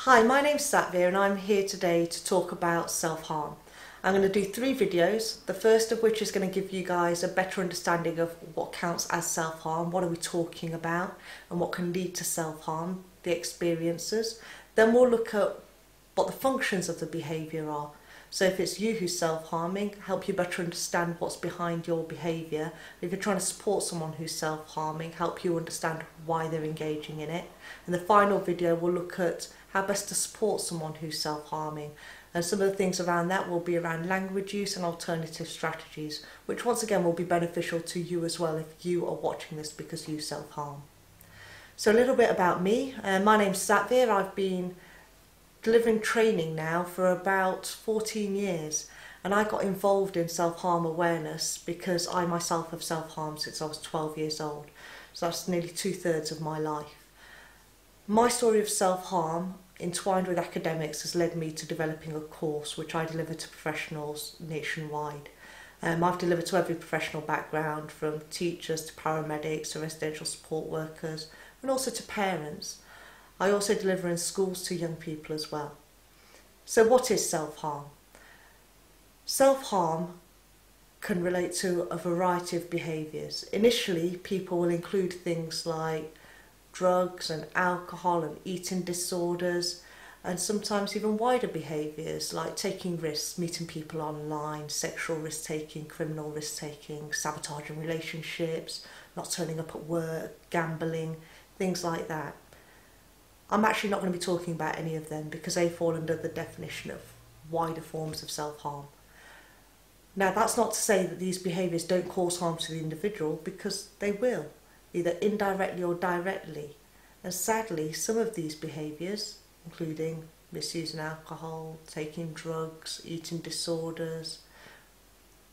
Hi, my name's Satveer and I'm here today to talk about self-harm. I'm going to do 3 videos, the first of which is going to give you guys a better understanding of what counts as self-harm, what are we talking about and what can lead to self-harm, the experiences. Then we'll look at what the functions of the behaviour are. So if it's you who's self-harming, help you better understand what's behind your behaviour. If you're trying to support someone who's self-harming, help you understand why they're engaging in it. And the final video will look at how best to support someone who's self-harming. And some of the things around that will be around language use and alternative strategies, which once again will be beneficial to you as well if you are watching this because you self-harm. So a little bit about me. My name's Satveer. I've been delivering training now for about 14 years, and I got involved in self-harm awareness because I myself have self-harmed since I was 12 years old. So that's nearly 2/3 of my life. My story of self-harm entwined with academics has led me to developing a course which I deliver to professionals nationwide. I've delivered to every professional background, from teachers to paramedics to residential support workers, and also to parents. I also deliver in schools to young people as well. So what is self-harm? Self-harm can relate to a variety of behaviours. Initially, people will include things like drugs and alcohol and eating disorders, and sometimes even wider behaviours like taking risks, meeting people online, sexual risk-taking, criminal risk-taking, sabotaging relationships, not turning up at work, gambling, things like that. I'm actually not going to be talking about any of them because they fall under the definition of wider forms of self-harm. Now, that's not to say that these behaviours don't cause harm to the individual, because they will, either indirectly or directly. And sadly, some of these behaviours, including misusing alcohol, taking drugs, eating disorders,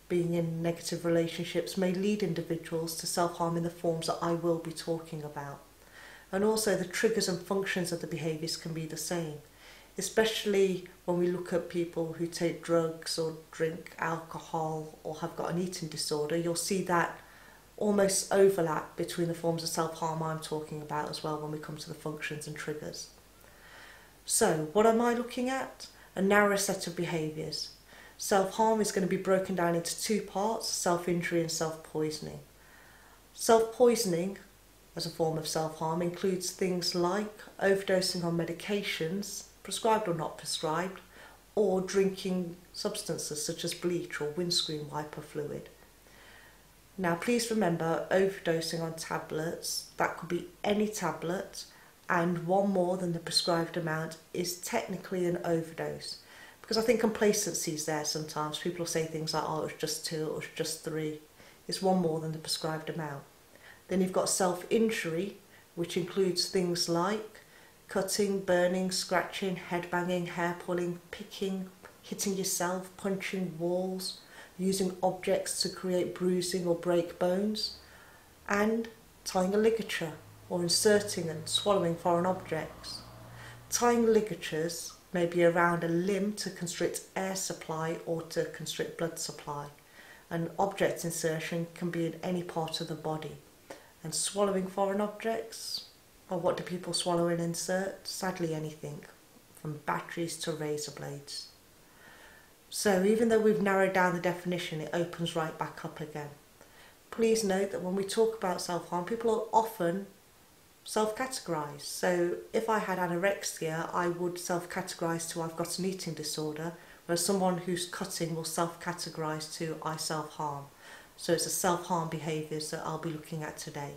being in negative relationships, may lead individuals to self-harm in the forms that I will be talking about. And also the triggers and functions of the behaviours can be the same, especially when we look at people who take drugs or drink alcohol or have got an eating disorder. You'll see that almost overlap between the forms of self-harm I'm talking about as well when we come to the functions and triggers. So what am I looking at? A narrower set of behaviours. Self-harm is going to be broken down into 2 parts, self-injury and self-poisoning. Self-poisoning as a form of self-harm includes things like overdosing on medications, prescribed or not prescribed, or drinking substances such as bleach or windscreen wiper fluid. Now please remember, overdosing on tablets, that could be any tablet, and one more than the prescribed amount is technically an overdose. Because I think complacency is there sometimes. People will say things like, oh, it was just 2, it was just 3. It's one more than the prescribed amount. Then you've got self-injury, which includes things like cutting, burning, scratching, headbanging, hair pulling, picking, hitting yourself, punching walls, using objects to create bruising or break bones, and tying a ligature or inserting and swallowing foreign objects. Tying ligatures may be around a limb to constrict air supply or to constrict blood supply, and object insertion can be in any part of the body. And swallowing foreign objects, or what do people swallow and insert? Sadly, anything, from batteries to razor blades. So even though we've narrowed down the definition, it opens right back up again. Please note that when we talk about self-harm, people are often self-categorised. So if I had anorexia, I would self-categorise to I've got an eating disorder, whereas someone who's cutting will self-categorise to I self-harm. So it's the self-harm behaviours that I'll be looking at today.